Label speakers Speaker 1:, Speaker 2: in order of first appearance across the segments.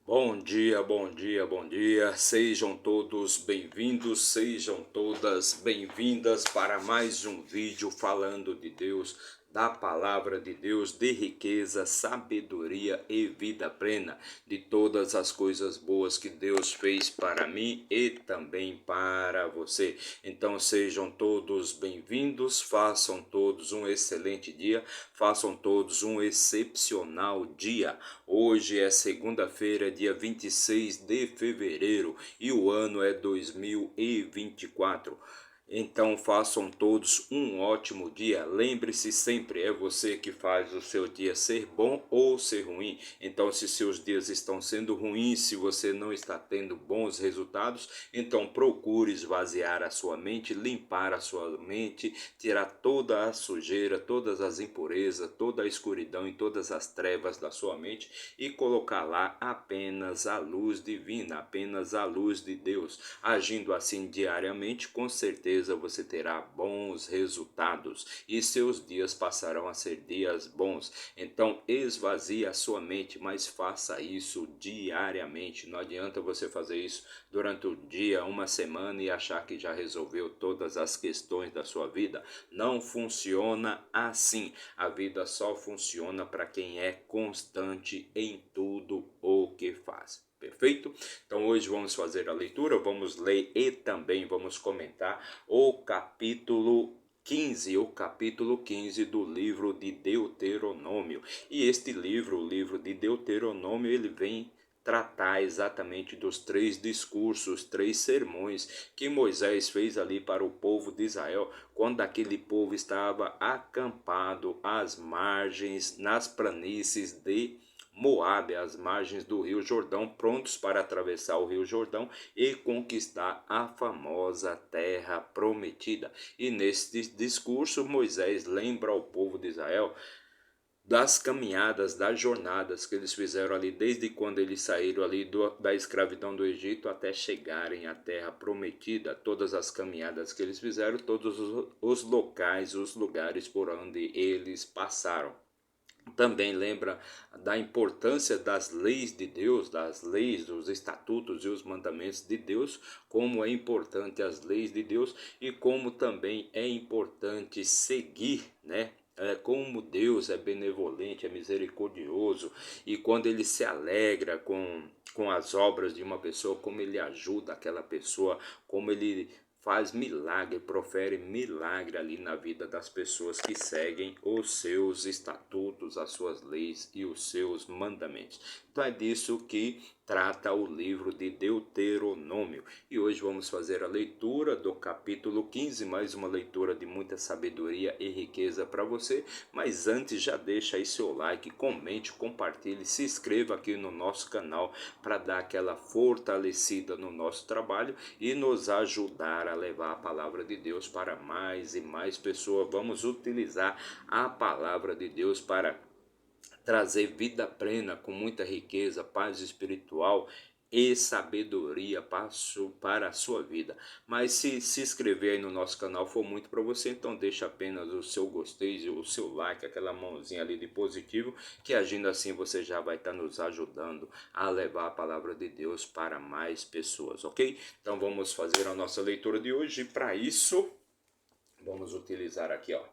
Speaker 1: Bom dia, bom dia, bom dia. Sejam todos bem-vindos, sejam todas bem-vindas para mais um vídeo falando de Deus, da palavra de Deus, de riqueza, sabedoria e vida plena, de todas as coisas boas que Deus fez para mim e também para você. Então sejam todos bem-vindos, façam todos um excelente dia, façam todos um excepcional dia. Hoje é segunda-feira, dia 26 de fevereiro e o ano é 2024. Então façam todos um ótimo dia. Lembre-se sempre, é você que faz o seu dia ser bom ou ser ruim. Então se seus dias estão sendo ruins, se você não está tendo bons resultados, então procure esvaziar a sua mente, limpar a sua mente, tirar toda a sujeira, todas as impurezas, toda a escuridão e todas as trevas da sua mente e colocar lá apenas a luz divina, apenas a luz de Deus. Agindo assim diariamente, com certeza você terá bons resultados e seus dias passarão a ser dias bons. Então esvazie a sua mente, mas faça isso diariamente. Não adianta você fazer isso durante o dia, uma semana e achar que já resolveu todas as questões da sua vida. Não funciona assim. A vida só funciona para quem é constante em tudo o que faz. Perfeito? Então hoje vamos fazer a leitura, vamos ler e também vamos comentar o capítulo 15 do livro de Deuteronômio. E este livro, o livro de Deuteronômio, ele vem tratar exatamente dos três discursos, três sermões que Moisés fez ali para o povo de Israel, quando aquele povo estava acampado às margens, nas planícies de Moabe, às margens do Rio Jordão, prontos para atravessar o Rio Jordão e conquistar a famosa terra prometida. E neste discurso, Moisés lembra ao povo de Israel das caminhadas, das jornadas que eles fizeram ali, desde quando eles saíram ali da escravidão do Egito até chegarem à terra prometida, todas as caminhadas que eles fizeram, todos os locais, os lugares por onde eles passaram. Também lembra da importância das leis de Deus, das leis, dos estatutos e os mandamentos de Deus, como é importante as leis de Deus e como também é importante seguir, né? Como Deus é benevolente, é misericordioso e quando ele se alegra com as obras de uma pessoa, como ele ajuda aquela pessoa, como ele faz milagre, profere milagre ali na vida das pessoas que seguem os seus estatutos, as suas leis e os seus mandamentos. Então é disso que trata o livro de Deuteronômio. E hoje vamos fazer a leitura do capítulo 15, mais uma leitura de muita sabedoria e riqueza para você. Mas antes já deixa aí seu like, comente, compartilhe, se inscreva aqui no nosso canal para dar aquela fortalecida no nosso trabalho e nos ajudar a levar a palavra de Deus para mais e mais pessoas. Vamos utilizar a palavra de Deus para trazer vida plena com muita riqueza, paz espiritual e sabedoria para a sua vida. Mas se inscrever aí no nosso canal for muito para você, então deixa apenas o seu gostei, o seu like, aquela mãozinha ali de positivo, que agindo assim você já vai estar nos ajudando a levar a palavra de Deus para mais pessoas, ok? Então vamos fazer a nossa leitura de hoje e para isso vamos utilizar aqui, ó,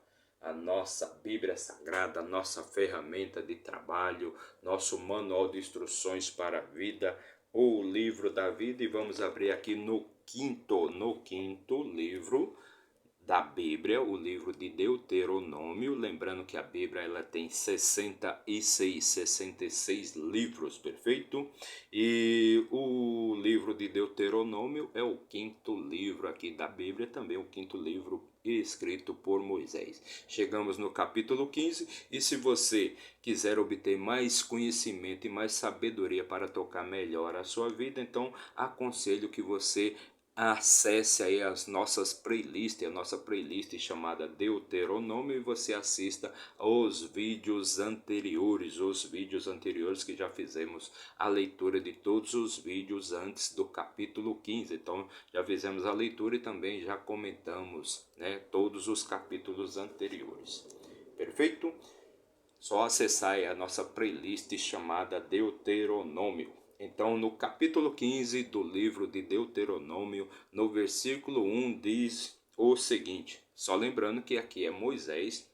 Speaker 1: a nossa Bíblia Sagrada, nossa ferramenta de trabalho, nosso manual de instruções para a vida, o livro da vida, e vamos abrir aqui no quinto livro da Bíblia, o livro de Deuteronômio. Lembrando que a Bíblia ela tem 66 livros, perfeito? E o livro de Deuteronômio é o quinto livro aqui da Bíblia, também o quinto livro escrito por Moisés. Chegamos no capítulo 15 e se você quiser obter mais conhecimento e mais sabedoria para tocar melhor a sua vida, então aconselho que você acesse aí as nossas playlists, a nossa playlist chamada Deuteronômio, e você assista os vídeos anteriores que já fizemos a leitura de todos os vídeos antes do capítulo 15. Então já fizemos a leitura e também já comentamos, né, todos os capítulos anteriores. Perfeito? Só acessar aí a nossa playlist chamada Deuteronômio. Então, no capítulo 15 do livro de Deuteronômio, no versículo 1, diz o seguinte, só lembrando que aqui é Moisés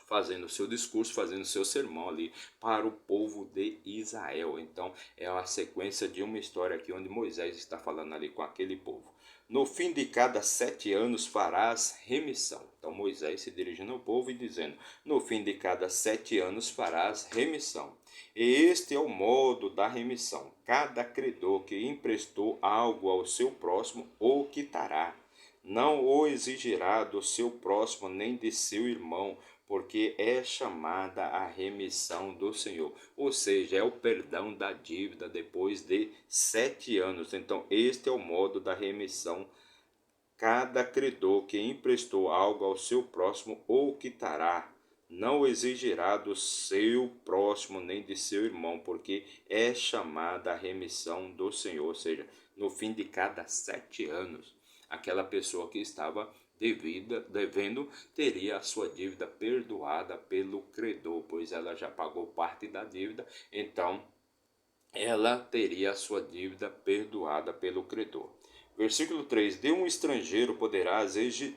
Speaker 1: fazendo seu discurso, fazendo seu sermão ali para o povo de Israel. Então, é a sequência de uma história aqui onde Moisés está falando ali com aquele povo. No fim de cada 7 anos farás remissão. Então, Moisés se dirigindo ao povo e dizendo, no fim de cada 7 anos farás remissão. E este é o modo da remissão. Cada credor que emprestou algo ao seu próximo o quitará. Não o exigirá do seu próximo nem de seu irmão, porque é chamada a remissão do Senhor. Ou seja, é o perdão da dívida depois de 7 anos. Então, este é o modo da remissão. Cada credor que emprestou algo ao seu próximo o quitará. Não exigirá do seu próximo nem de seu irmão, porque é chamada a remissão do Senhor. Ou seja, no fim de cada 7 anos, aquela pessoa que estava devendo teria a sua dívida perdoada pelo credor, pois ela já pagou parte da dívida, então ela teria a sua dívida perdoada pelo credor. Versículo 3: de um estrangeiro poderás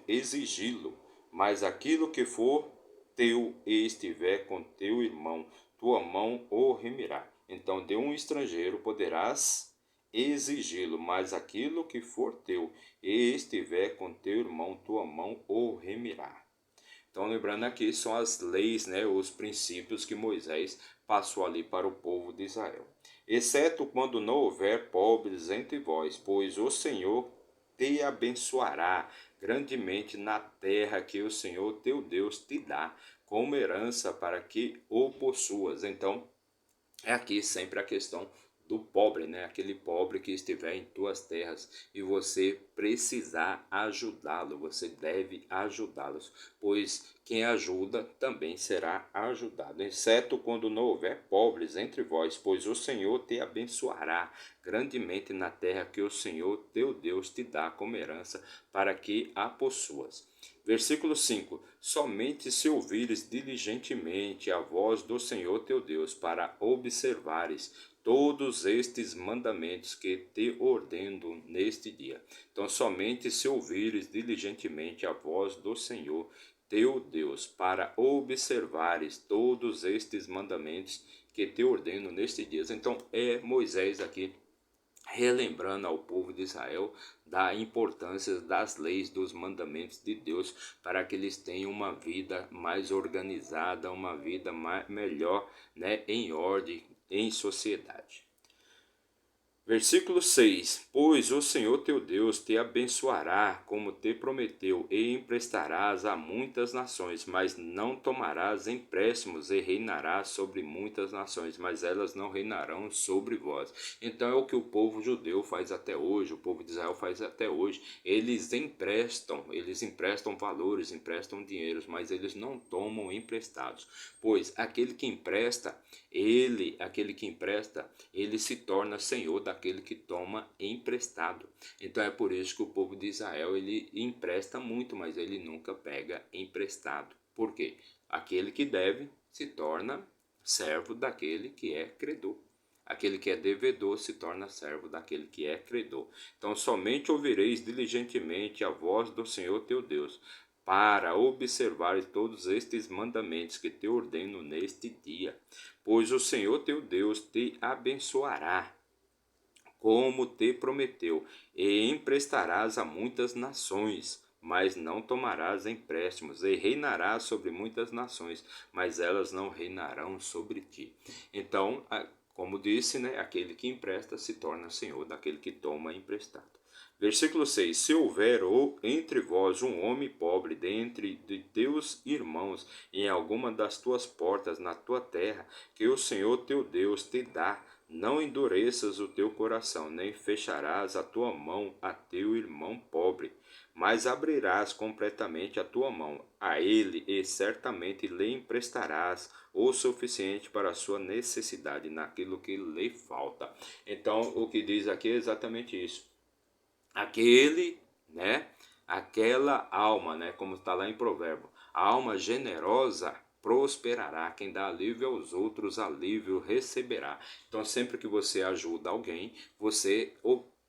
Speaker 1: exigi-lo, mas aquilo que for teu e estiver com teu irmão, tua mão o remirá. Então, de um estrangeiro poderás exigi-lo, mas aquilo que for teu e estiver com teu irmão, tua mão o remirá. Então, lembrando aqui, são as leis, né, os princípios que Moisés passou ali para o povo de Israel. Exceto quando não houver pobres entre vós, pois o Senhor te abençoará grandemente na terra que o Senhor teu Deus te dá, como herança para que o possuas. Então, é aqui sempre a questão do pobre, né? Aquele pobre que estiver em tuas terras e você precisar ajudá-lo, você deve ajudá-los, pois quem ajuda também será ajudado, exceto quando não houver pobres entre vós, pois o Senhor te abençoará grandemente na terra que o Senhor teu Deus te dá como herança para que a possuas. Versículo 5: somente se ouvires diligentemente a voz do Senhor teu Deus, para observares todos estes mandamentos que te ordeno neste dia. Então, somente se ouvires diligentemente a voz do Senhor teu Deus, para observares todos estes mandamentos que te ordeno neste dia. Então, é Moisés aqui relembrando ao povo de Israel da importância das leis, dos mandamentos de Deus, para que eles tenham uma vida mais organizada, uma vida melhor, né, em ordem, em sociedade. Versículo 6: pois o Senhor teu Deus te abençoará, como te prometeu, e emprestarás a muitas nações, mas não tomarás empréstimos, e reinarás sobre muitas nações, mas elas não reinarão sobre vós. Então é o que o povo judeu faz até hoje, o povo de Israel faz até hoje. Eles emprestam valores, emprestam dinheiros, mas eles não tomam emprestados, pois aquele que empresta, ele se torna senhor daquele que toma emprestado. Então é por isso que o povo de Israel, ele empresta muito, mas ele nunca pega emprestado. Por quê? Aquele que deve se torna servo daquele que é credor. Aquele que é devedor se torna servo daquele que é credor. Então somente ouvireis diligentemente a voz do Senhor teu Deus, para observar todos estes mandamentos que te ordeno neste dia. Pois o Senhor teu Deus te abençoará, como te prometeu, e emprestarás a muitas nações, mas não tomarás empréstimos, e reinarás sobre muitas nações, mas elas não reinarão sobre ti. Então, como disse, né, aquele que empresta se torna senhor daquele que toma emprestado. Versículo 6: se houver entre vós um homem pobre dentre de teus irmãos, em alguma das tuas portas na tua terra, que o Senhor teu Deus te dá, não endureças o teu coração, nem fecharás a tua mão a teu irmão pobre, mas abrirás completamente a tua mão a ele, e certamente lhe emprestarás o suficiente para a sua necessidade, naquilo que lhe falta. Então, o que diz aqui é exatamente isso. Aquele, né, aquela alma, né, como está lá em Provérbio, a alma generosa prosperará. Quem dá alívio aos outros, alívio receberá. Então, sempre que você ajuda alguém, você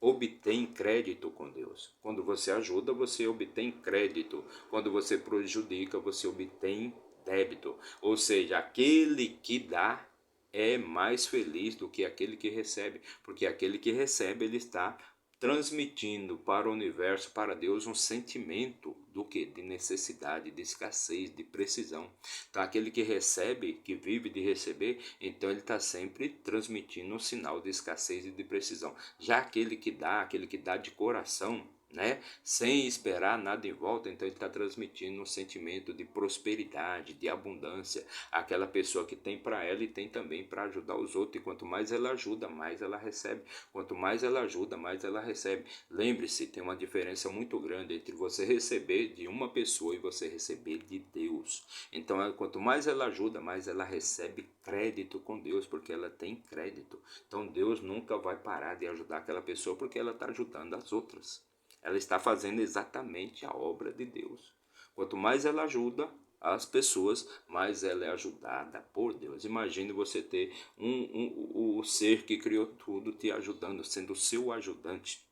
Speaker 1: obtém crédito com Deus. Quando você ajuda, você obtém crédito. Quando você prejudica, você obtém débito. Ou seja, aquele que dá é mais feliz do que aquele que recebe, porque aquele que recebe, ele está transmitindo para o universo, para Deus, um sentimento do que? De necessidade, de escassez, de precisão. Então, aquele que recebe, que vive de receber, então ele está sempre transmitindo um sinal de escassez e de precisão. Já aquele que dá de coração, né? Sem esperar nada em volta, então ele está transmitindo um sentimento de prosperidade, de abundância. Aquela pessoa que tem para ela e tem também para ajudar os outros. E quanto mais ela ajuda, mais ela recebe. Quanto mais ela ajuda, mais ela recebe. Lembre-se, tem uma diferença muito grande entre você receber de uma pessoa e você receber de Deus. Então, quanto mais ela ajuda, mais ela recebe crédito com Deus, porque ela tem crédito. Então, Deus nunca vai parar de ajudar aquela pessoa porque ela está ajudando as outras. Ela está fazendo exatamente a obra de Deus. Quanto mais ela ajuda as pessoas, mais ela é ajudada por Deus. Imagine você ter o ser que criou tudo te ajudando, sendo o seu ajudante.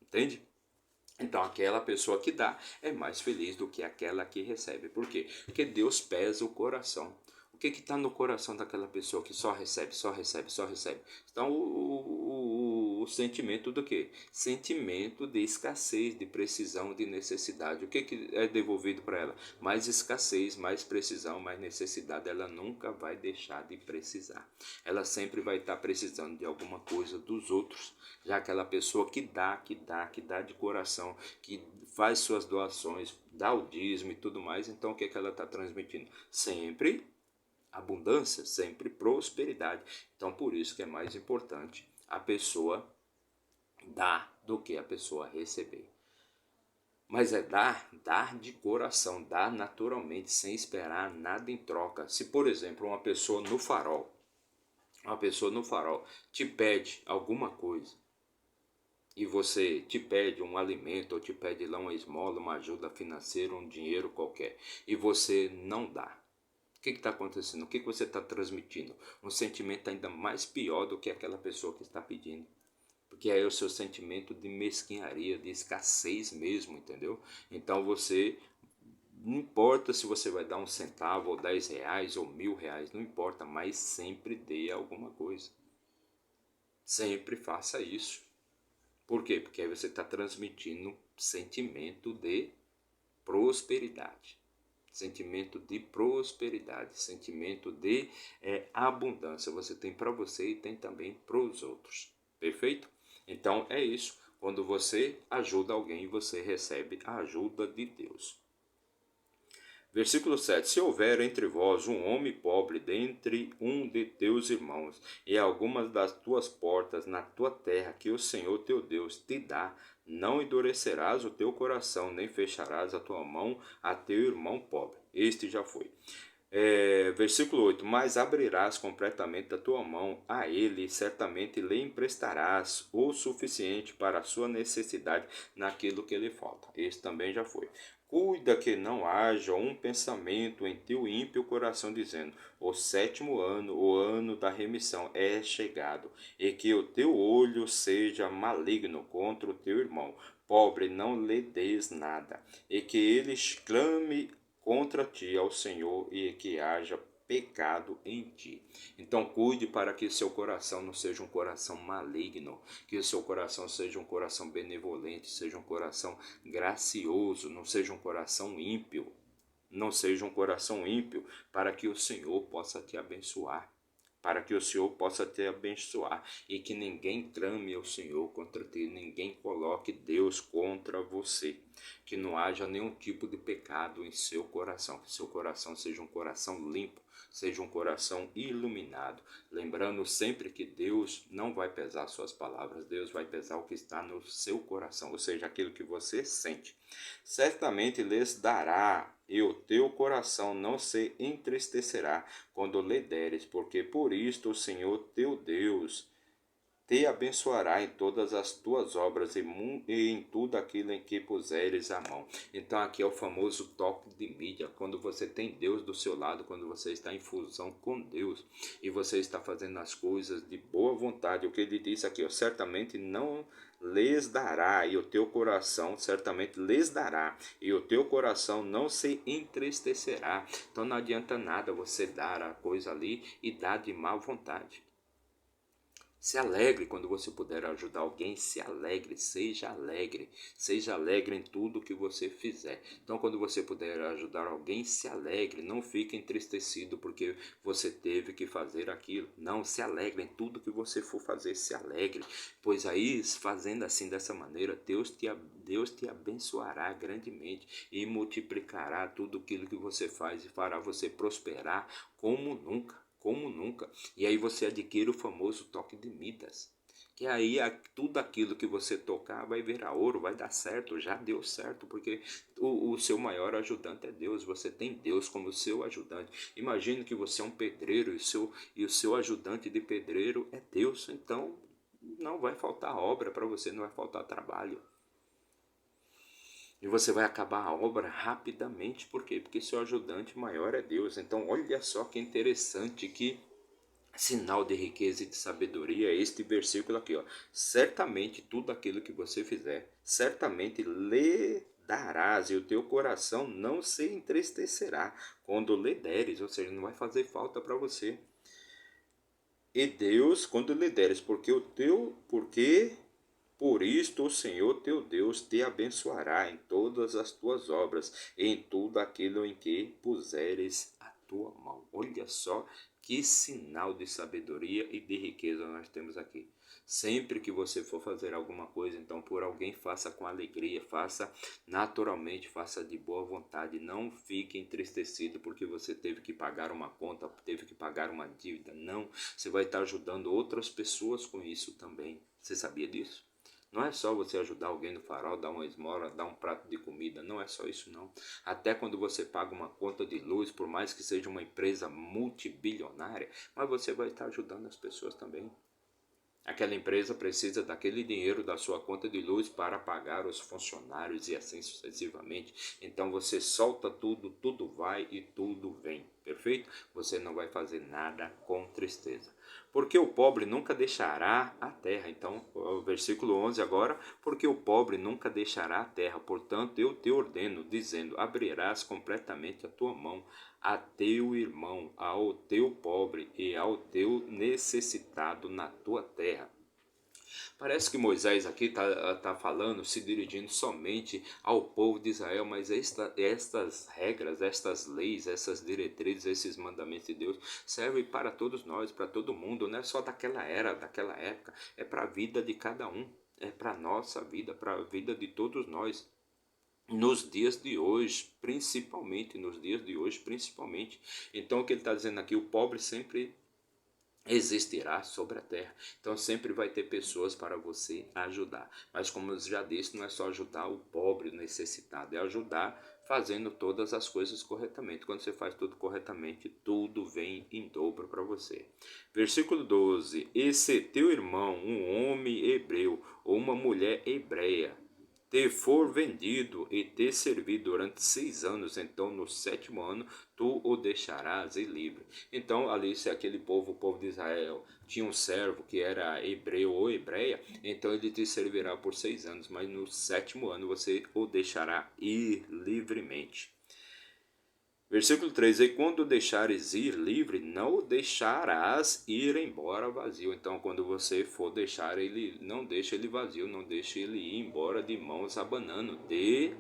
Speaker 1: Entende? Então, aquela pessoa que dá é mais feliz do que aquela que recebe. Por quê? Porque Deus pesa o coração. O que está no coração daquela pessoa que só recebe, só recebe, só recebe? Então, o sentimento do quê? Sentimento de escassez, de precisão, de necessidade. O que é devolvido para ela? Mais escassez, mais precisão, mais necessidade. Ela nunca vai deixar de precisar. Ela sempre vai estar precisando de alguma coisa dos outros. Já aquela pessoa que dá de coração, que faz suas doações, dá o dízimo e tudo mais, então o que ela está transmitindo? Sempre abundância, sempre prosperidade. Então, por isso que é mais importante a pessoa dar do que a pessoa receber. Mas é dar de coração, dar naturalmente, sem esperar nada em troca. Se, por exemplo, uma pessoa no farol te pede alguma coisa, e você te pede um alimento, ou te pede lá uma esmola, uma ajuda financeira, um dinheiro qualquer, e você não dá. O que está acontecendo? O que você está transmitindo? Um sentimento ainda mais pior do que aquela pessoa que está pedindo. Porque aí é o seu sentimento de mesquinharia, de escassez mesmo, entendeu? Então você, não importa se você vai dar um centavo, ou 10 reais, ou 1.000 reais, não importa, mas sempre dê alguma coisa. Sempre faça isso. Por quê? Porque aí você está transmitindo sentimento de prosperidade. Sentimento de prosperidade, sentimento de abundância. Você tem para você e tem também para os outros. Perfeito? Então é isso. Quando você ajuda alguém, você recebe a ajuda de Deus. Versículo 7. Se houver entre vós um homem pobre dentre um de teus irmãos, e algumas das tuas portas na tua terra que o Senhor teu Deus te dá, não endurecerás o teu coração, nem fecharás a tua mão a teu irmão pobre. Este já foi. Versículo 8. Mas abrirás completamente a tua mão a ele, e certamente lhe emprestarás o suficiente para a sua necessidade naquilo que lhe falta. Este também já foi. Cuida que não haja um pensamento em teu ímpio coração, dizendo: o sétimo ano, o ano da remissão, é chegado, e que o teu olho seja maligno contra o teu irmão pobre, não lhe des nada, e que ele clame contra ti ao Senhor, e que haja pecado em ti. Então cuide para que seu coração não seja um coração maligno, que o seu coração seja um coração benevolente, seja um coração gracioso, não seja um coração ímpio. Não seja um coração ímpio, para que o Senhor possa te abençoar. Para que o Senhor possa te abençoar e que ninguém trame o Senhor contra ti, ninguém coloque Deus contra você. Que não haja nenhum tipo de pecado em seu coração, que seu coração seja um coração limpo, seja um coração iluminado. Lembrando sempre que Deus não vai pesar suas palavras, Deus vai pesar o que está no seu coração, ou seja, aquilo que você sente. Certamente lhes dará, e o teu coração não se entristecerá quando lhe deres, porque por isto o Senhor teu Deus te abençoará em todas as tuas obras e em tudo aquilo em que puseres a mão. Então aqui é o famoso toque de mídia, quando você tem Deus do seu lado, quando você está em fusão com Deus e você está fazendo as coisas de boa vontade. O que ele disse aqui, ó, certamente não lhes dará, e o teu coração certamente lhes dará, e o teu coração não se entristecerá. Então não adianta nada você dar a coisa ali e dar de má vontade. Se alegre quando você puder ajudar alguém, se alegre, seja alegre em tudo que você fizer. Então, quando você puder ajudar alguém, se alegre, não fique entristecido porque você teve que fazer aquilo. Não, se alegre em tudo que você for fazer, se alegre, pois aí, fazendo assim dessa maneira, Deus te abençoará grandemente e multiplicará tudo aquilo que você faz e fará você prosperar como nunca. Como nunca. E aí você adquire o famoso toque de Midas. Que aí tudo aquilo que você tocar vai virar ouro, vai dar certo, já deu certo, porque o seu maior ajudante é Deus, você tem Deus como seu ajudante. Imagine que você é um pedreiro e o seu ajudante de pedreiro é Deus, então não vai faltar obra para você, não vai faltar trabalho. E você vai acabar a obra rapidamente, por quê? Porque seu ajudante maior é Deus. Então olha só que interessante, que sinal de riqueza e de sabedoria é este versículo aqui, ó. Certamente tudo aquilo que você fizer, certamente lhe darás, e o teu coração não se entristecerá quando lhe deres, ou seja, não vai fazer falta para você. E Deus, quando lhe deres, porque por isto o Senhor teu Deus te abençoará em todas as tuas obras, e em tudo aquilo em que puseres a tua mão. Olha só que sinal de sabedoria e de riqueza nós temos aqui. Sempre que você for fazer alguma coisa, então por alguém, faça com alegria, faça naturalmente, faça de boa vontade. Não fique entristecido porque você teve que pagar uma conta, teve que pagar uma dívida. Não, você vai estar ajudando outras pessoas com isso também. Você sabia disso? Não é só você ajudar alguém no farol, dar uma esmola, dar um prato de comida, não é só isso não. Até quando você paga uma conta de luz, por mais que seja uma empresa multibilionária, mas você vai estar ajudando as pessoas também. Aquela empresa precisa daquele dinheiro da sua conta de luz para pagar os funcionários e assim sucessivamente. Então você solta tudo, tudo vai e tudo vem. Perfeito? Você não vai fazer nada com tristeza. Porque o pobre nunca deixará a terra. Então, o versículo 11 agora. Porque o pobre nunca deixará a terra. Portanto, eu te ordeno, dizendo, abrirás completamente a tua mão a teu irmão, ao teu pobre e ao teu necessitado na tua terra. Parece que Moisés aqui está falando, se dirigindo somente ao povo de Israel, mas estas regras, estas leis, essas diretrizes, esses mandamentos de Deus servem para todos nós, para todo mundo, não é só daquela era, daquela época, é para a vida de cada um, é para a nossa vida, para a vida de todos nós. Nos dias de hoje, principalmente, nos dias de hoje, principalmente. Então, o que ele está dizendo aqui, o pobre sempre existirá sobre a terra. Então sempre vai ter pessoas para você ajudar. Mas como eu já disse, não é só ajudar o pobre, o necessitado, é ajudar fazendo todas as coisas corretamente. Quando você faz tudo corretamente, tudo vem em dobro para você. Versículo 12. E se teu irmão, um homem hebreu ou uma mulher hebreia, te for vendido e te servir durante 6 anos, então no 7º ano tu o deixarás livre. Então ali, se aquele povo, o povo de Israel, tinha um servo que era hebreu ou hebreia, então ele te servirá por 6 anos, mas no 7º ano você o deixará ir livremente. Versículo 3, e quando o deixares ir livre, não o deixarás ir embora vazio. Então, quando você for deixar ele, não deixe ele vazio, não deixe ele ir embora de mãos abanando. Dê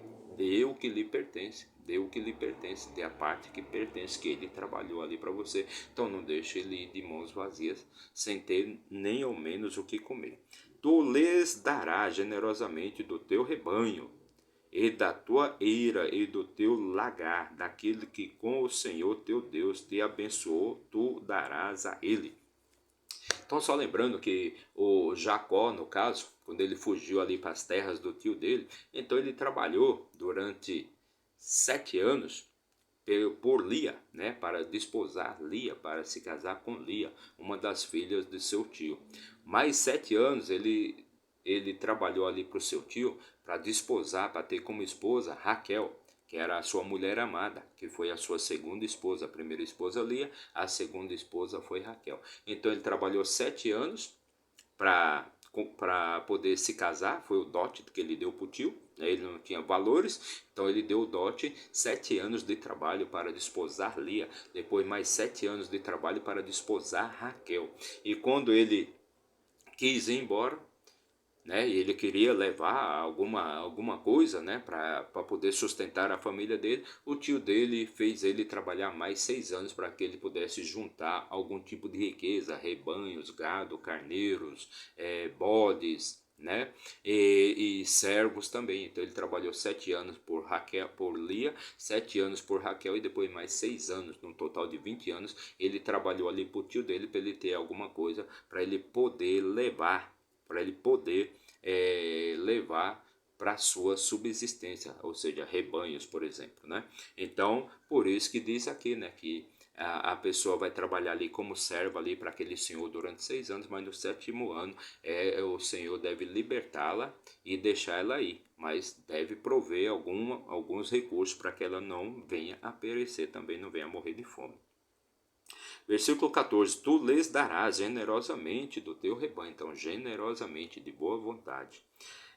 Speaker 1: o que lhe pertence, dê o que lhe pertence, dê a parte que pertence, que ele trabalhou ali para você. Então, não deixe ele ir de mãos vazias, sem ter nem ao menos o que comer. Tu lhes darás generosamente do teu rebanho, e da tua eira e do teu lagar, daquele que com o Senhor teu Deus te abençoou, tu darás a ele. Então, só lembrando que o Jacó, no caso, quando ele fugiu ali para as terras do tio dele, então ele trabalhou durante 7 anos por Lia, para desposar Lia, para se casar com Lia, uma das filhas de seu tio. Mais 7 anos ele trabalhou ali para o seu tio, para desposar, para ter como esposa Raquel, que era a sua mulher amada, que foi a sua segunda esposa. A primeira esposa Lia, a segunda esposa foi Raquel. Então ele trabalhou 7 anos para poder se casar, foi o dote que ele deu para o tio, né? Ele não tinha valores, então ele deu o dote, 7 anos de trabalho para desposar Lia, depois mais 7 anos de trabalho para desposar Raquel. E quando ele quis ir embora, né? E ele queria levar alguma coisa, né? Para poder sustentar a família dele. O tio dele fez ele trabalhar mais 6 anos para que ele pudesse juntar algum tipo de riqueza, rebanhos, gado, carneiros, bodes, né? E servos também. Então ele trabalhou 7 anos por Raquel, por Lia, 7 anos por Raquel e depois mais 6 anos, num total de 20 anos, ele trabalhou ali para o tio dele para ele ter alguma coisa para ele poder levar, levar para a sua subsistência, ou seja, rebanhos, por exemplo, né? Então, por isso que diz aqui, né, que a pessoa vai trabalhar ali como serva ali para aquele senhor durante 6 anos, mas no 7º ano o senhor deve libertá-la e deixar ela ir, mas deve prover alguns recursos para que ela não venha a perecer, também não venha a morrer de fome. Versículo 14: Tu lhes darás generosamente do teu rebanho, então generosamente, de boa vontade,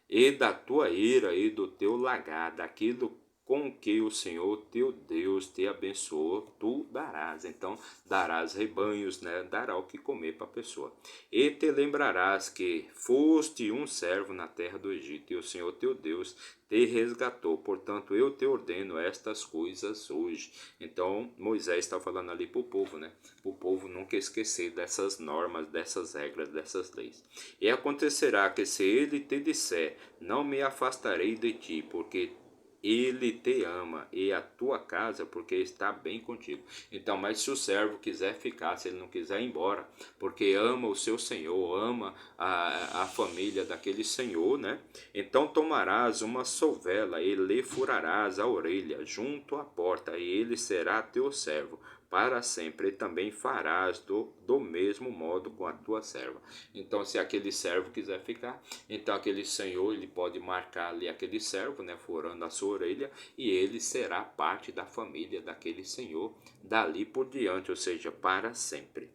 Speaker 1: e da tua ira e do teu lagar, daquilo com que o Senhor teu Deus te abençoou, tu darás. Então, darás rebanhos, né? Dará o que comer para a pessoa. E te lembrarás que foste um servo na terra do Egito, e o Senhor teu Deus te resgatou. Portanto, eu te ordeno estas coisas hoje. Então, Moisés está falando ali para o povo, né? O povo nunca esquecer dessas normas, dessas regras, dessas leis. E acontecerá que se ele te disser, não me afastarei de ti, porque ele te ama, e a tua casa, porque está bem contigo. Então, mas se o servo quiser ficar, se ele não quiser ir embora, porque ama o seu senhor, ama a família daquele senhor, né? Então tomarás uma sovela e lhe furarás a orelha junto à porta, e ele será teu servo para sempre, e também farás do mesmo modo com a tua serva. Então, se aquele servo quiser ficar, então aquele senhor, ele pode marcar ali aquele servo, né, furando a sua orelha, e ele será parte da família daquele senhor dali por diante, ou seja, para sempre.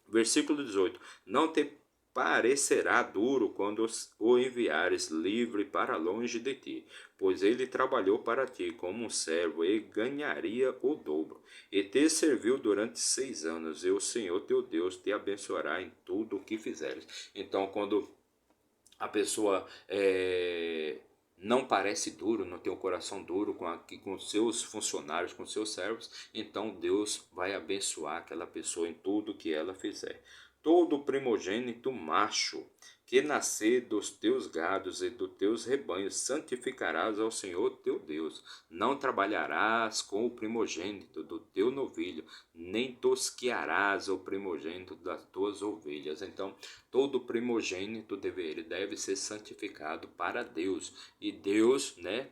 Speaker 1: Versículo 18: Não te parecerá duro quando o enviares livre para longe de ti, pois ele trabalhou para ti como um servo e ganharia o dobro, e te serviu durante 6 anos, e o Senhor teu Deus te abençoará em tudo o que fizeres. Então, quando a pessoa não parece duro, não tem o coração duro com seus funcionários, com seus servos, então Deus vai abençoar aquela pessoa em tudo que ela fizer. Todo primogênito macho que nascer dos teus gados e dos teus rebanhos santificarás ao Senhor teu Deus. Não trabalharás com o primogênito do teu novilho, nem tosquearás o primogênito das tuas ovelhas. Então, todo primogênito deve ser santificado para Deus. E Deus, né?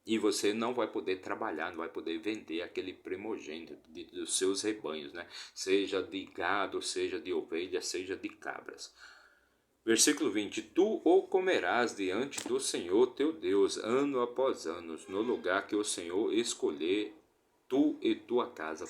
Speaker 1: E você não vai poder trabalhar, não vai poder vender aquele primogênito dos seus rebanhos, né? Seja de gado, seja de ovelha, seja de cabras. Versículo 20: Tu o comerás diante do Senhor teu Deus, ano após ano, no lugar que o Senhor escolher. Tu e tua casa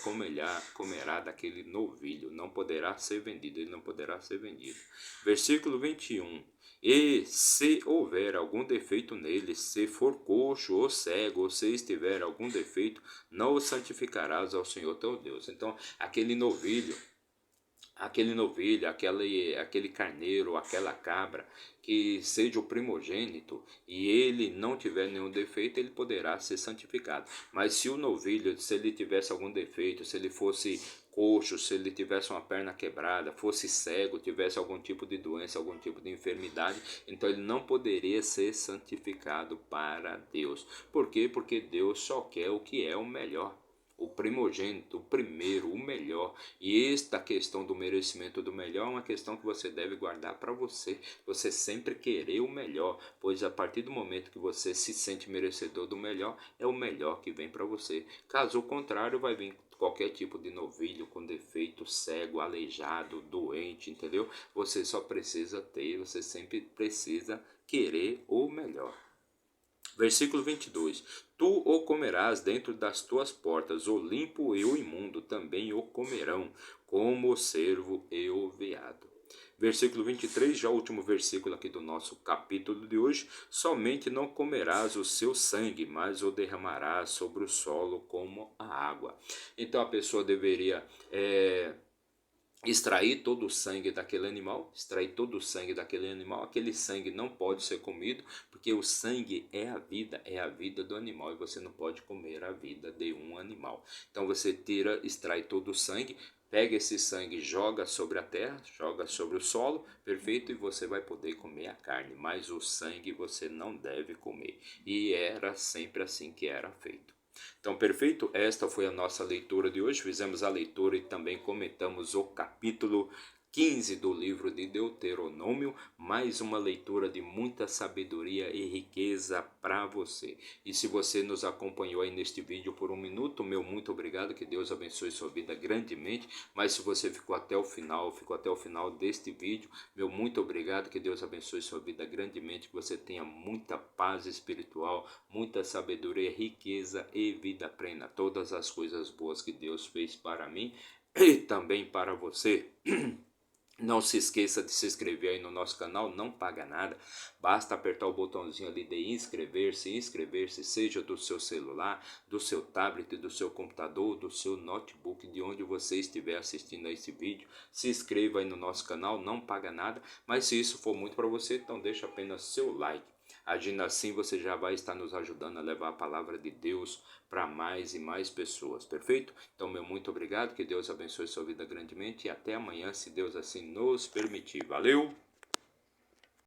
Speaker 1: comerá daquele novilho, não poderá ser vendido, ele não poderá ser vendido. Versículo 21. E se houver algum defeito nele, se for coxo ou cego, ou se estiver algum defeito, não o santificarás ao Senhor teu Deus. Então, aquele novilho, aquele carneiro, aquela cabra, que seja o primogênito e ele não tiver nenhum defeito, ele poderá ser santificado. Mas se o novilho, se ele tivesse algum defeito, se ele fosse coxo, se ele tivesse uma perna quebrada, fosse cego, tivesse algum tipo de doença, algum tipo de enfermidade, então ele não poderia ser santificado para Deus. Por quê? Porque Deus só quer o que é o melhor. o primogênito, o primeiro, o melhor. E esta questão do merecimento do melhor é uma questão que você deve guardar para você. Você sempre querer o melhor, pois a partir do momento que você se sente merecedor do melhor, é o melhor que vem para você. Caso contrário, vai vir qualquer tipo de novilho com defeito, cego, aleijado, doente, entendeu? Você só precisa ter, você sempre precisa querer o melhor. Versículo 22. Tu o comerás dentro das tuas portas, o limpo e o imundo também o comerão, como o cervo e o veado. Versículo 23, já o último versículo aqui do nosso capítulo de hoje. Somente não comerás o seu sangue, mas o derramarás sobre o solo como a água. Então a pessoa deveria extrair todo o sangue daquele animal, aquele sangue não pode ser comido, porque o sangue é a vida do animal, e você não pode comer a vida de um animal. Então você extrai todo o sangue, pega esse sangue, joga sobre a terra, joga sobre o solo, perfeito, e você vai poder comer a carne, mas o sangue você não deve comer. E era sempre assim que era feito. Então, perfeito? Esta foi a nossa leitura de hoje. Fizemos a leitura e também comentamos o capítulo 15 do livro de Deuteronômio, mais uma leitura de muita sabedoria e riqueza para você. E se você nos acompanhou aí neste vídeo por um minuto, meu muito obrigado, que Deus abençoe sua vida grandemente. Mas se você ficou até o final deste vídeo, meu muito obrigado, que Deus abençoe sua vida grandemente, que você tenha muita paz espiritual, muita sabedoria, riqueza e vida plena. Todas as coisas boas que Deus fez para mim e também para você. Não se esqueça de se inscrever aí no nosso canal, não paga nada, basta apertar o botãozinho ali de inscrever-se, seja do seu celular, do seu tablet, do seu computador, do seu notebook, de onde você estiver assistindo a esse vídeo. Se inscreva aí no nosso canal, não paga nada, mas se isso for muito para você, então deixa apenas seu like. Agindo assim, você já vai estar nos ajudando a levar a palavra de Deus para mais e mais pessoas, perfeito? Então, meu muito obrigado, que Deus abençoe sua vida grandemente e até amanhã, se Deus assim nos permitir. Valeu!